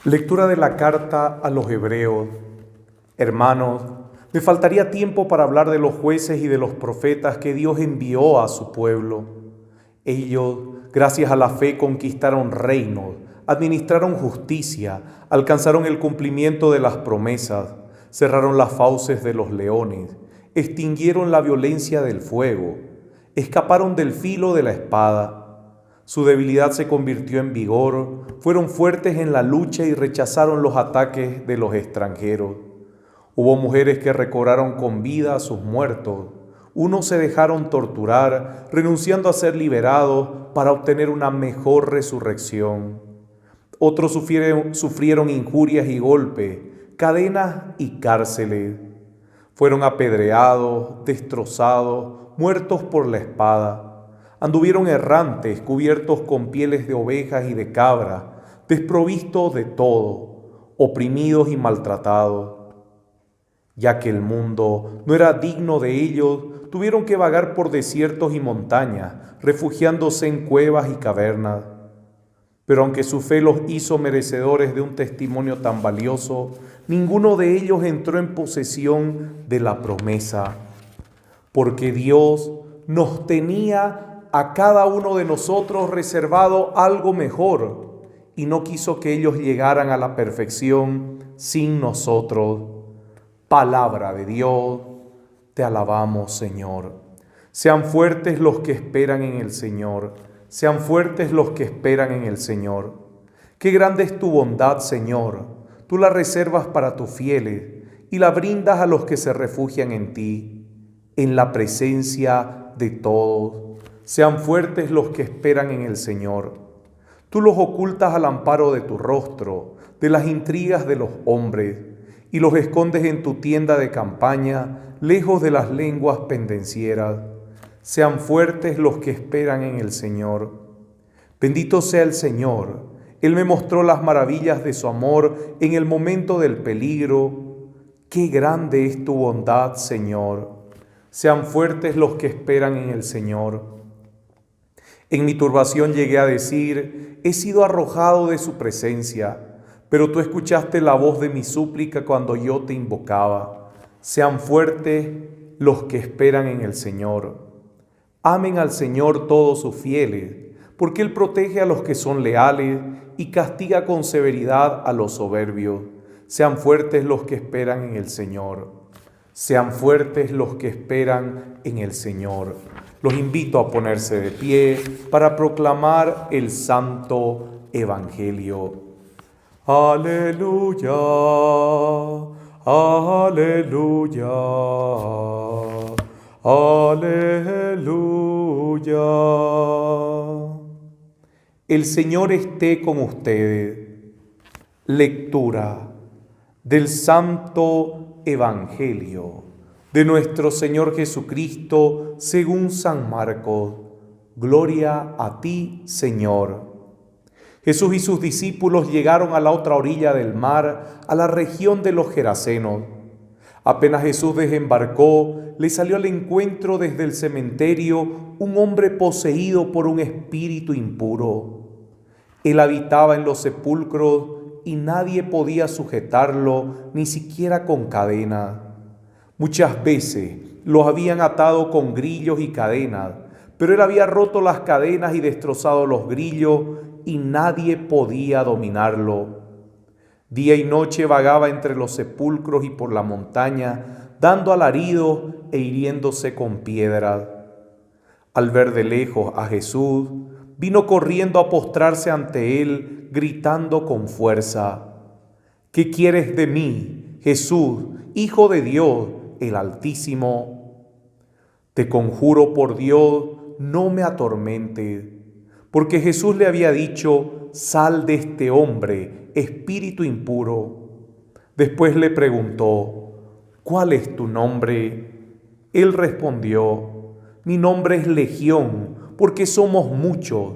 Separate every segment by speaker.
Speaker 1: Lectura de la carta a los Hebreos. Hermanos, me faltaría tiempo para hablar de los jueces y de los profetas que Dios envió a su pueblo. Ellos, gracias a la fe, conquistaron reinos, administraron justicia, alcanzaron el cumplimiento de las promesas, cerraron las fauces de los leones, extinguieron la violencia del fuego, escaparon del filo de la espada. Su debilidad se convirtió en vigor, fueron fuertes en la lucha y rechazaron los ataques de los extranjeros. Hubo mujeres que recobraron con vida a sus muertos. Unos se dejaron torturar, renunciando a ser liberados para obtener una mejor resurrección. Otros sufrieron injurias y golpes, cadenas y cárceles. Fueron apedreados, destrozados, muertos por la espada. Anduvieron errantes, cubiertos con pieles de ovejas y de cabras, desprovistos de todo, oprimidos y maltratados. Ya que el mundo no era digno de ellos, tuvieron que vagar por desiertos y montañas, refugiándose en cuevas y cavernas. Pero aunque su fe los hizo merecedores de un testimonio tan valioso, ninguno de ellos entró en posesión de la promesa, porque Dios nos tenía a cada uno de nosotros reservado algo mejor y no quiso que ellos llegaran a la perfección sin nosotros. Palabra de Dios, te alabamos, Señor. Sean fuertes los que esperan en el Señor, sean fuertes los que esperan en el Señor. Qué grande es tu bondad, Señor. Tú la reservas para tus fieles y la brindas a los que se refugian en ti, en la presencia de todos. Sean fuertes los que esperan en el Señor. Tú los ocultas al amparo de tu rostro, de las intrigas de los hombres, y los escondes en tu tienda de campaña, lejos de las lenguas pendencieras. Sean fuertes los que esperan en el Señor. Bendito sea el Señor. Él me mostró las maravillas de su amor en el momento del peligro. Qué grande es tu bondad, Señor. Sean fuertes los que esperan en el Señor. En mi turbación llegué a decir, he sido arrojado de su presencia, pero tú escuchaste la voz de mi súplica cuando yo te invocaba. Sean fuertes los que esperan en el Señor. Amen al Señor todos sus fieles, porque Él protege a los que son leales y castiga con severidad a los soberbios. Sean fuertes los que esperan en el Señor. Sean fuertes los que esperan en el Señor. Los invito a ponerse de pie para proclamar el Santo Evangelio. Aleluya, aleluya, aleluya. El Señor esté con ustedes. Lectura del Santo Evangelio de nuestro Señor Jesucristo según San Marcos. Gloria a ti, Señor. Jesús y sus discípulos llegaron a la otra orilla del mar, a la región de los Gerasenos. Apenas Jesús desembarcó, le salió al encuentro desde el cementerio un hombre poseído por un espíritu impuro. Él habitaba en los sepulcros y nadie podía sujetarlo, ni siquiera con cadenas. Muchas veces lo habían atado con grillos y cadenas, pero él había roto las cadenas y destrozado los grillos y nadie podía dominarlo. Día y noche vagaba entre los sepulcros y por la montaña, dando alaridos e hiriéndose con piedras. Al ver de lejos a Jesús, vino corriendo a postrarse ante él, gritando con fuerza: ¿Qué quieres de mí, Jesús, Hijo de Dios, el Altísimo? Te conjuro por Dios, no me atormentes. Porque Jesús le había dicho: sal de este hombre, espíritu impuro. Después le preguntó: ¿cuál es tu nombre? Él respondió: mi nombre es Legión, porque somos muchos.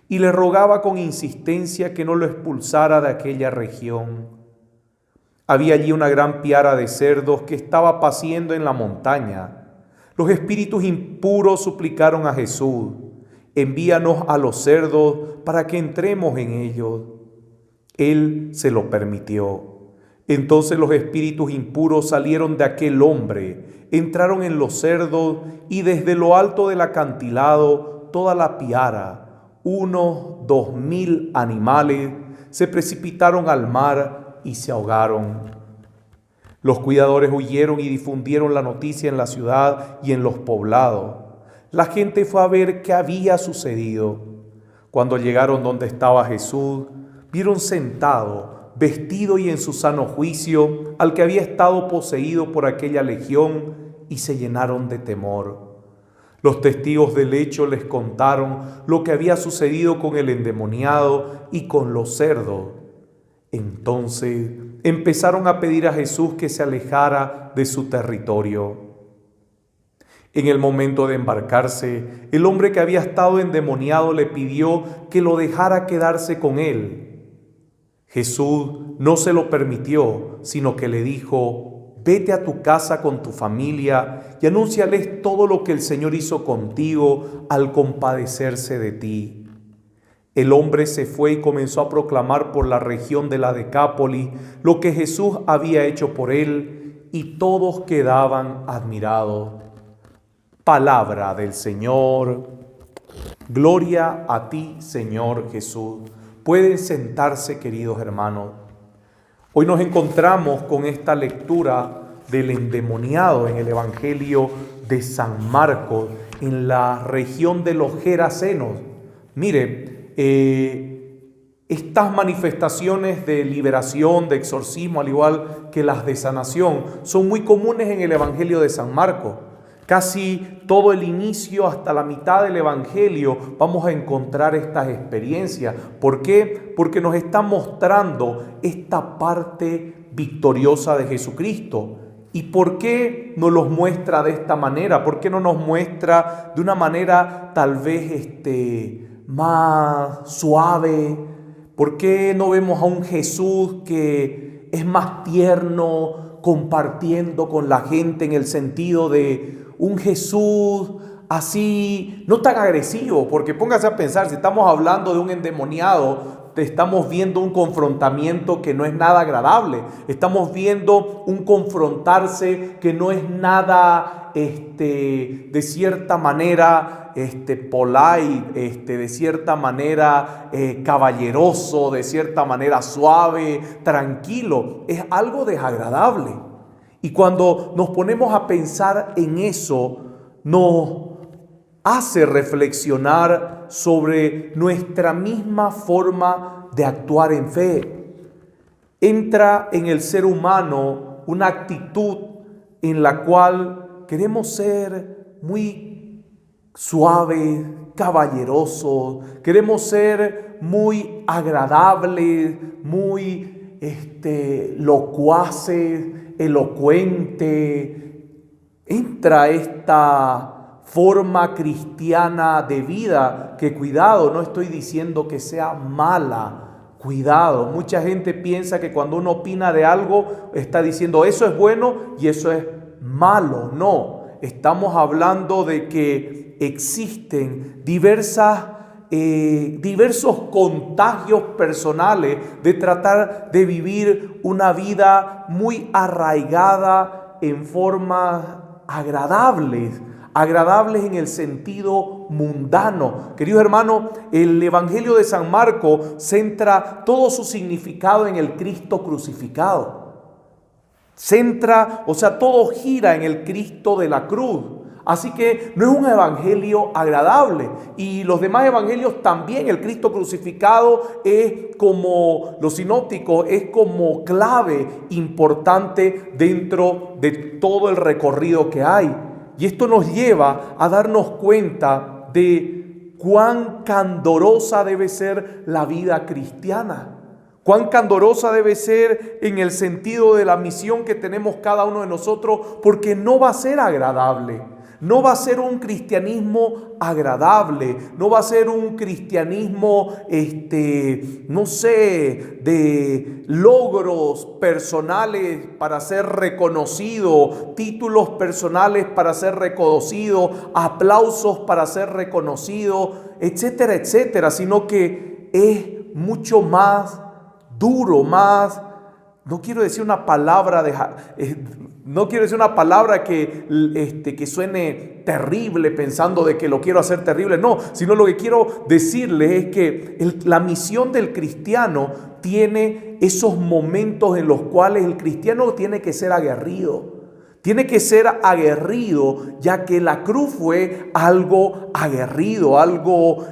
Speaker 1: Y le rogaba con insistencia que no lo expulsara de aquella región. Había allí una gran piara de cerdos que estaba paciendo en la montaña. Los espíritus impuros suplicaron a Jesús: envíanos a los cerdos para que entremos en ellos. Él se lo permitió. Entonces los espíritus impuros salieron de aquel hombre, entraron en los cerdos y desde lo alto del acantilado toda la piara, unos 2000 animales, se precipitaron al mar y se ahogaron. Los cuidadores huyeron y difundieron la noticia en la ciudad y en los poblados. La gente fue a ver qué había sucedido. Cuando llegaron donde estaba Jesús, vieron sentado, vestido y en su sano juicio, al que había estado poseído por aquella legión, y se llenaron de temor. Los testigos del hecho les contaron lo que había sucedido con el endemoniado y con los cerdos. Entonces empezaron a pedir a Jesús que se alejara de su territorio. En el momento de embarcarse, el hombre que había estado endemoniado le pidió que lo dejara quedarse con él. Jesús no se lo permitió, sino que le dijo: vete a tu casa con tu familia y anúnciales todo lo que el Señor hizo contigo al compadecerse de ti. El hombre se fue y comenzó a proclamar por la región de la Decápolis lo que Jesús había hecho por él, y todos quedaban admirados. Palabra del Señor. Gloria a ti, Señor Jesús. Pueden sentarse, queridos hermanos. Hoy nos encontramos con esta lectura del endemoniado en el Evangelio de San Marcos, en la región de los Gerasenos. Mire, estas manifestaciones de liberación, de exorcismo, al igual que las de sanación, son muy comunes en el Evangelio de San Marcos. Casi todo el inicio hasta la mitad del Evangelio vamos a encontrar estas experiencias. ¿Por qué? Porque nos está mostrando esta parte victoriosa de Jesucristo. ¿Y por qué nos los muestra de esta manera? ¿Por qué no nos muestra de una manera tal vez más suave? ¿Por qué no vemos a un Jesús que es más tierno, compartiendo con la gente, en el sentido de un Jesús así, no tan agresivo? Porque póngase a pensar, si estamos hablando de un endemoniado, estamos viendo un confrontamiento que no es nada agradable. Estamos viendo un confrontarse que no es nada, de cierta manera, polite, de cierta manera, caballeroso, de cierta manera suave, tranquilo. Es algo desagradable. Y cuando nos ponemos a pensar en eso, nos hace reflexionar sobre nuestra misma forma de actuar en fe. Entra en el ser humano una actitud en la cual queremos ser muy suaves, caballerosos, queremos ser muy agradables, muy locuaces, elocuente. Entra esta forma cristiana de vida que, cuidado, no estoy diciendo que sea mala, cuidado. Mucha gente piensa que cuando uno opina de algo está diciendo eso es bueno y eso es malo. No, estamos hablando de que existen diversos contagios personales de tratar de vivir una vida muy arraigada en formas agradables en el sentido mundano. Queridos hermanos, el Evangelio de San Marcos centra todo su significado en el Cristo crucificado. Todo gira en el Cristo de la cruz. Así que no es un evangelio agradable. Y los demás evangelios también, el Cristo crucificado es como los sinópticos, es como clave importante dentro de todo el recorrido que hay. Y esto nos lleva a darnos cuenta de cuán candorosa debe ser la vida cristiana. Cuán candorosa debe ser en el sentido de la misión que tenemos cada uno de nosotros, porque no va a ser agradable. No va a ser un cristianismo agradable, no va a ser un cristianismo, de logros personales para ser reconocido, títulos personales para ser reconocido, aplausos para ser reconocido, etcétera, etcétera, sino que es mucho más duro, más, no quiero decir una palabra que suene terrible pensando de que lo quiero hacer terrible, no, sino lo que quiero decirles es que la misión del cristiano tiene esos momentos en los cuales el cristiano tiene que ser aguerrido. Tiene que ser aguerrido, ya que la cruz fue algo aguerrido, algo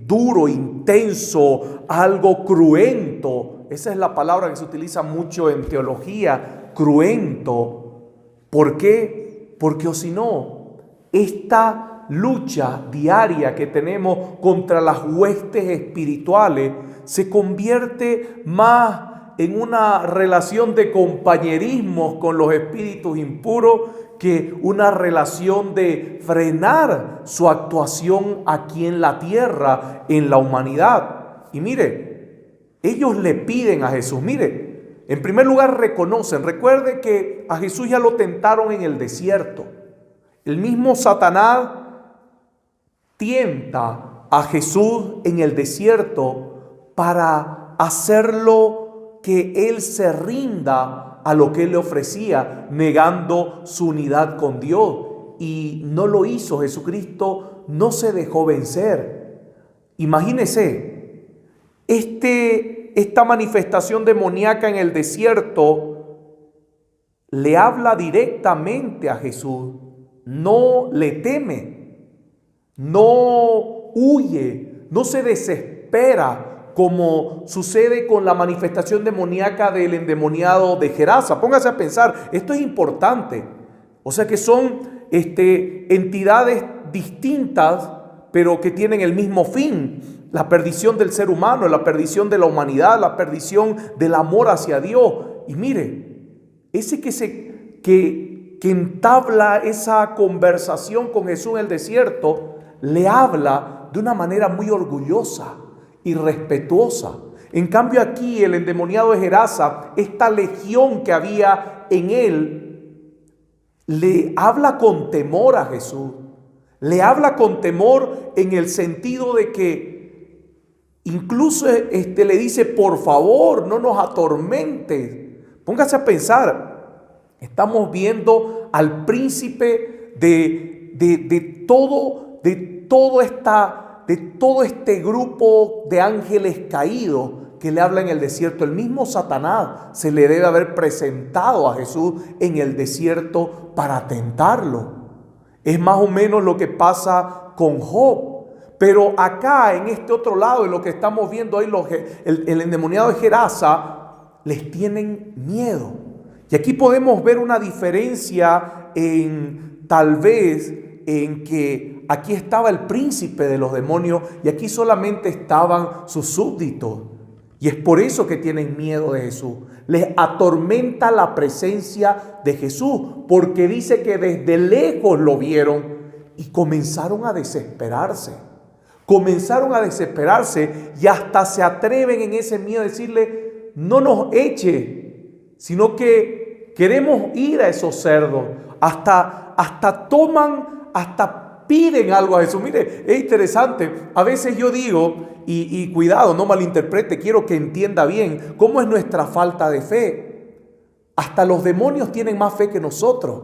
Speaker 1: duro, intenso, algo cruento. Esa es la palabra que se utiliza mucho en teología, cruento. ¿Por qué? Porque o si no, esta lucha diaria que tenemos contra las huestes espirituales se convierte más en una relación de compañerismo con los espíritus impuros que una relación de frenar su actuación aquí en la tierra, en la humanidad. Y mire, ellos le piden a Jesús, mire, en primer lugar recuerde que a Jesús ya lo tentaron en el desierto. El mismo Satanás tienta a Jesús en el desierto para hacerlo que Él se rinda a lo que Él le ofrecía, negando su unidad con Dios. Y no lo hizo. Jesucristo no se dejó vencer. Imagínese, esta manifestación demoníaca en el desierto le habla directamente a Jesús. No le teme, no huye, no se desespera, como sucede con la manifestación demoníaca del endemoniado de Gerasa. Póngase a pensar, esto es importante. O sea que son entidades distintas, pero que tienen el mismo fin: la perdición del ser humano, la perdición de la humanidad, la perdición del amor hacia Dios. Y mire, ese que entabla esa conversación con Jesús en el desierto, le habla de una manera muy orgullosa y respetuosa. En cambio aquí el endemoniado de Gerasa, esta legión que había en él, le habla con temor a Jesús. Le habla con temor en el sentido de que incluso le dice: por favor, no nos atormentes. Póngase a pensar, estamos viendo al príncipe de todo este grupo de ángeles caídos que le habla en el desierto. El mismo Satanás se le debe haber presentado a Jesús en el desierto para tentarlo. Es más o menos lo que pasa con Job. Pero acá, en este otro lado, en lo que estamos viendo ahí, el endemoniado de Gerasa, les tienen miedo. Y aquí podemos ver una diferencia tal vez en que aquí estaba el príncipe de los demonios y aquí solamente estaban sus súbditos. Y es por eso que tienen miedo de Jesús. Les atormenta la presencia de Jesús, porque dice que desde lejos lo vieron y comenzaron a desesperarse. Y hasta se atreven en ese miedo a decirle: no nos eche, sino que queremos ir a esos cerdos. Hasta piden algo a Jesús. Mire, es interesante. A veces yo digo, y cuidado, no malinterprete, quiero que entienda bien cómo es nuestra falta de fe. Hasta los demonios tienen más fe que nosotros.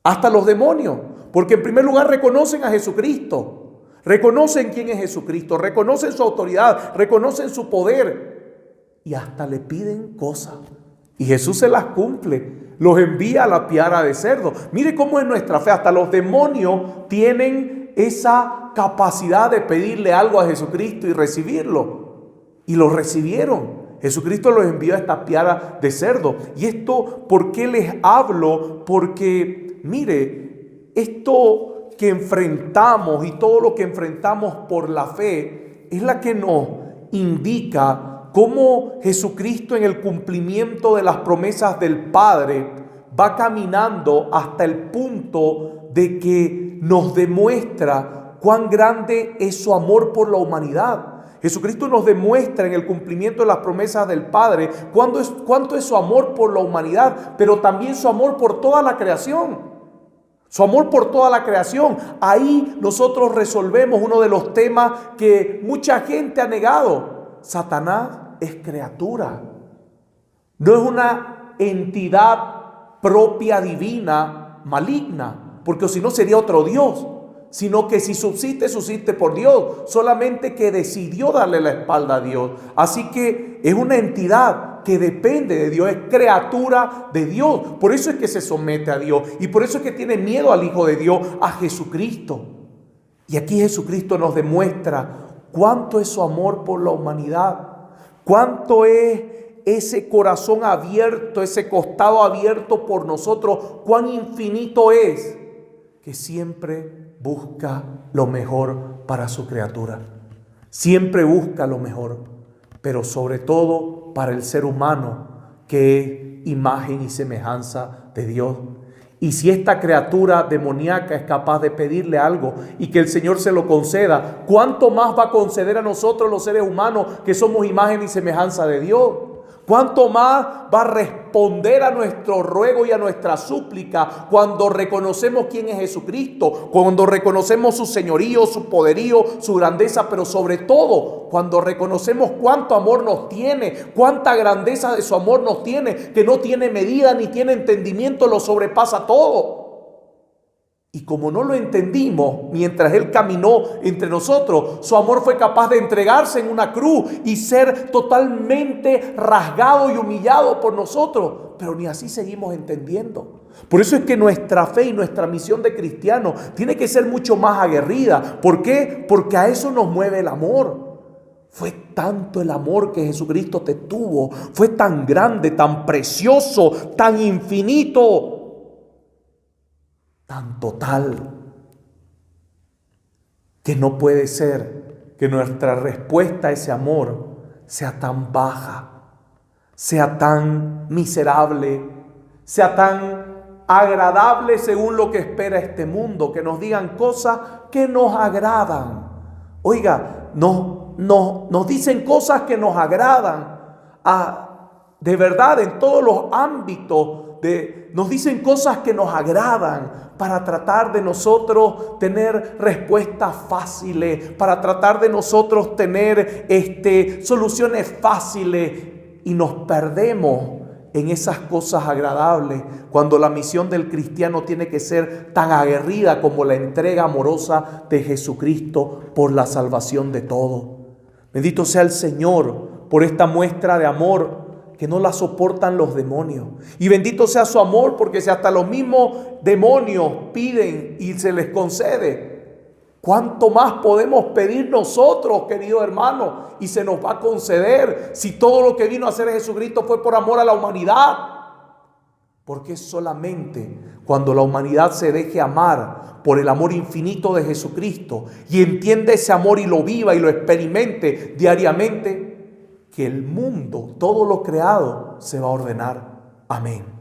Speaker 1: Hasta los demonios. Porque en primer lugar reconocen a Jesucristo. Reconocen quién es Jesucristo. Reconocen su autoridad. Reconocen su poder. Y hasta le piden cosas. Y Jesús se las cumple. Los envía a la piara de cerdo. Mire cómo es nuestra fe. Hasta los demonios tienen esa capacidad de pedirle algo a Jesucristo y recibirlo. Y lo recibieron. Jesucristo los envió a esta piara de cerdo. Y esto, ¿por qué les hablo? Porque, mire, esto que enfrentamos y todo lo que enfrentamos por la fe es la que nos indica cómo Jesucristo, en el cumplimiento de las promesas del Padre, va caminando hasta el punto de que nos demuestra cuán grande es su amor por la humanidad. Jesucristo nos demuestra en el cumplimiento de las promesas del Padre cuánto es su amor por la humanidad, pero también su amor por toda la creación. Su amor por toda la creación. Ahí nosotros resolvemos uno de los temas que mucha gente ha negado. Satanás es criatura. No es una entidad propia divina maligna, porque si no sería otro Dios, sino que si subsiste, subsiste por Dios, solamente que decidió darle la espalda a Dios. Así que es una entidad que depende de Dios, es criatura de Dios. Por eso es que se somete a Dios y por eso es que tiene miedo al Hijo de Dios, a Jesucristo. Y aquí Jesucristo nos demuestra cuánto es su amor por la humanidad, cuánto es ese corazón abierto, ese costado abierto por nosotros, cuán infinito es, que siempre busca lo mejor para su criatura. Siempre busca lo mejor, pero sobre todo para el ser humano, que es imagen y semejanza de Dios. Y si esta criatura demoníaca es capaz de pedirle algo y que el Señor se lo conceda, ¿cuánto más va a conceder a nosotros los seres humanos que somos imagen y semejanza de Dios? ¿Cuánto más va a responder a nuestro ruego y a nuestra súplica cuando reconocemos quién es Jesucristo, cuando reconocemos su señorío, su poderío, su grandeza, pero sobre todo cuando reconocemos cuánto amor nos tiene, cuánta grandeza de su amor nos tiene, que no tiene medida ni tiene entendimiento, lo sobrepasa todo? Y como no lo entendimos mientras Él caminó entre nosotros, su amor fue capaz de entregarse en una cruz y ser totalmente rasgado y humillado por nosotros. Pero ni así seguimos entendiendo. Por eso es que nuestra fe y nuestra misión de cristianos tiene que ser mucho más aguerrida. ¿Por qué? Porque a eso nos mueve el amor. Fue tanto el amor que Jesucristo te tuvo. Fue tan grande, tan precioso, tan infinito, tan total, que no puede ser que nuestra respuesta a ese amor sea tan baja, sea tan miserable, sea tan agradable según lo que espera este mundo, que nos digan cosas que nos agradan. Oiga, nos dicen cosas que nos agradan, de verdad, en todos los ámbitos. Nos dicen cosas que nos agradan para tratar de nosotros tener respuestas fáciles, para tratar de nosotros tener soluciones fáciles, y nos perdemos en esas cosas agradables cuando la misión del cristiano tiene que ser tan aguerrida como la entrega amorosa de Jesucristo por la salvación de todos. Bendito sea el Señor por esta muestra de amor que no la soportan los demonios. Y bendito sea su amor, porque si hasta los mismos demonios piden y se les concede, ¿cuánto más podemos pedir nosotros, queridos hermanos? Y se nos va a conceder, si todo lo que vino a hacer Jesucristo fue por amor a la humanidad. Porque es solamente cuando la humanidad se deje amar por el amor infinito de Jesucristo y entiende ese amor y lo viva y lo experimente diariamente, que el mundo, todo lo creado, se va a ordenar. Amén.